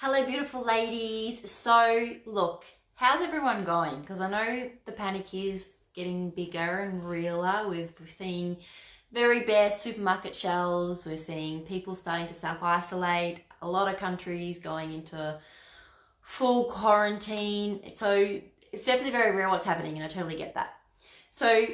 Hello, beautiful ladies. So, look, how's everyone going? Because I know the panic is getting bigger and realer. We're seeing very bare supermarket shelves. We're seeing people starting to self-isolate. A lot of countries going into full quarantine. So, it's definitely very real what's happening, and I totally get that. So,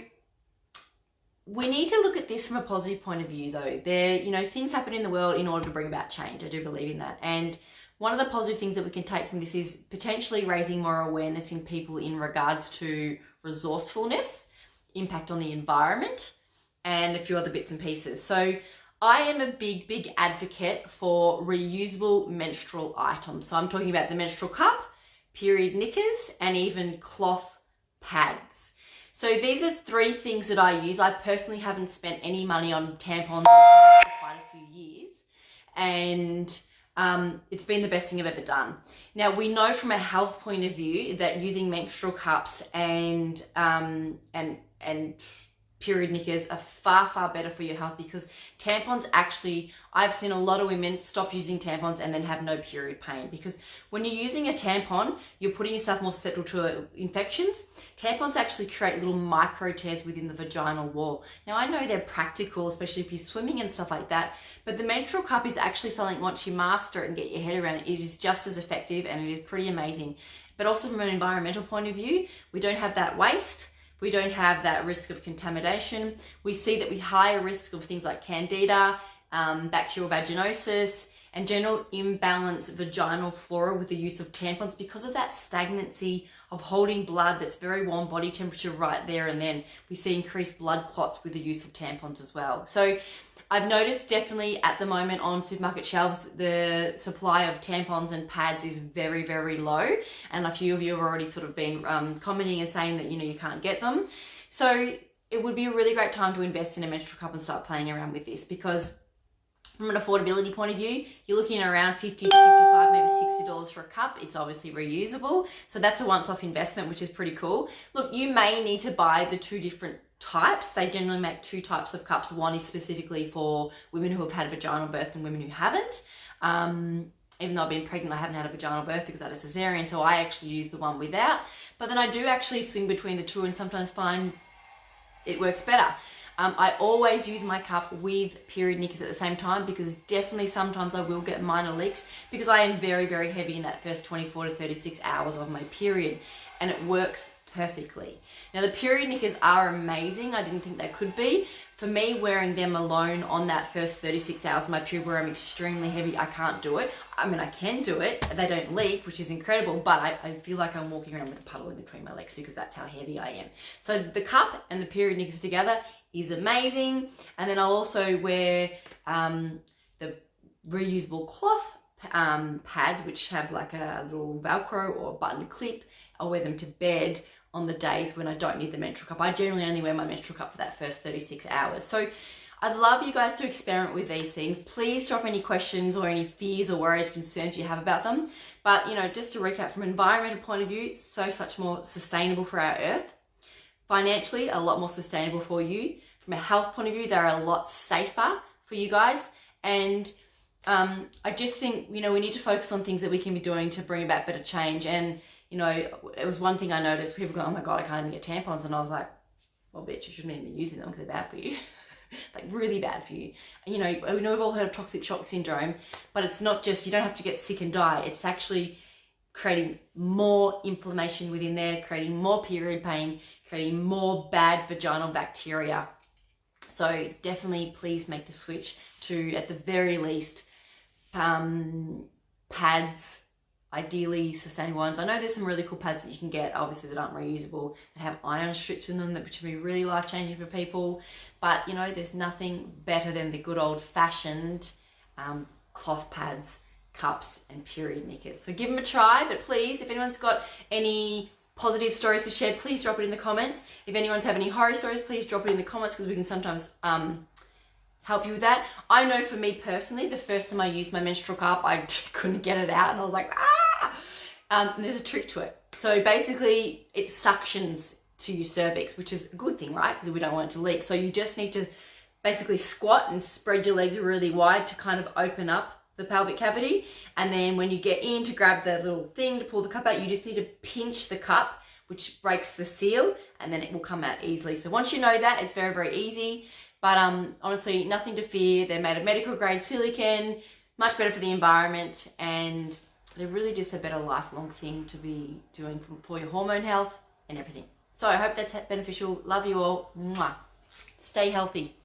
we need to look at this from a positive point of view, though. Things happen in the world in order to bring about change. I do believe in that. And one of the positive things that we can take from this is potentially raising more awareness in people in regards to resourcefulness, impact on the environment, and a few other bits and pieces. So I am a big advocate for reusable menstrual items. So I'm talking about the menstrual cup, period knickers, and even cloth pads. So these are three things that I use. I personally haven't spent any money on tampons or pads for quite a few years. And it's been the best thing I've ever done. Now, we know from a health point of view that using menstrual cups and period knickers are far better for your health, because tampons actually, I've seen a lot of women stop using tampons and then have no period pain, because when you're using a tampon, you're putting yourself more susceptible to infections. Tampons actually create little micro tears within the vaginal wall. Now, I know they're practical, especially if you're swimming and stuff like that, but the menstrual cup is actually something, once you master it and get your head around it, it is just as effective and it is pretty amazing. But also from an environmental point of view, we don't have that waste. We don't have that risk of contamination. We see that we higher risk of things like candida, bacterial vaginosis, and general imbalanced vaginal flora with the use of tampons, because of that stagnancy of holding blood that's very warm body temperature right there and then. We see increased blood clots with the use of tampons as well. So I've noticed definitely at the moment on supermarket shelves, the supply of tampons and pads is very low. And a few of you have already sort of been commenting and saying that, you can't get them. So it would be a really great time to invest in a menstrual cup and start playing around with this, because from an affordability point of view, you're looking around $50 to $55, maybe $60 for a cup. It's obviously reusable. So that's a once-off investment, which is pretty cool. Look, you may need to buy the two different types. They generally make two types of cups. One is specifically for women who have had a vaginal birth and women who haven't. Even though I've been pregnant, I haven't had a vaginal birth because I had a cesarean, so I actually use the one without. But then I do actually swing between the two and sometimes find it works better. I always use my cup with period knickers at the same time, because definitely sometimes I will get minor leaks, because I am very heavy in that first 24 to 36 hours of my period, and it works perfectly. Now, the period knickers are amazing. I didn't think they could be. For me, wearing them alone on that first 36 hours of my period where I'm extremely heavy, I can't do it. I mean, I can do it. They don't leak, which is incredible, but I feel like I'm walking around with a puddle in between my legs, because that's how heavy I am. So the cup and the period knickers together is amazing. And then I'll also wear the reusable cloth pads, which have like a little Velcro or button clip. I'll wear them to bed on the days when I don't need the menstrual cup. I generally only wear my menstrual cup for that first 36 hours. So I'd love you guys to experiment with these things. Please drop any questions or any fears or worries, concerns you have about them. But, just to recap, from an environmental point of view, it's such more sustainable for our earth. Financially, a lot more sustainable for you. From a health point of view, they're a lot safer for you guys. And I just think, we need to focus on things that we can be doing to bring about better change. And, it was one thing I noticed, people go, oh my God, I can't even get tampons. And I was like, well, bitch, you shouldn't even be using them because they're bad for you. Like, really bad for you. And, we know we've all heard of toxic shock syndrome, but it's not just, you don't have to get sick and die. It's actually creating more inflammation within there, creating more period pain, creating more bad vaginal bacteria. So definitely please make the switch to, at the very least, pads, ideally sustainable ones. I know there's some really cool pads that you can get, obviously, that aren't reusable, that have iron strips in them, which can be really life-changing for people. But, there's nothing better than the good old-fashioned cloth pads, cups, and period knickers. So give them a try, but please, if anyone's got any positive stories to share, please drop it in the comments. If anyone's have any horror stories, please drop it in the comments, because we can sometimes help you with that. I know for me personally, the first time I used my menstrual cup, I couldn't get it out, and I was like, ah! And there's a trick to it. So basically, it suctions to your cervix, which is a good thing, right? Because we don't want it to leak. So you just need to basically squat and spread your legs really wide to kind of open up the pelvic cavity. And then when you get in to grab the little thing to pull the cup out, you just need to pinch the cup, which breaks the seal, and then it will come out easily. So once you know that, it's very, very easy. But honestly, nothing to fear. They're made of medical grade silicone, much better for the environment, and they're really just a better lifelong thing to be doing for your hormone health and everything. So I hope that's beneficial. Love you all. Mwah. Stay healthy.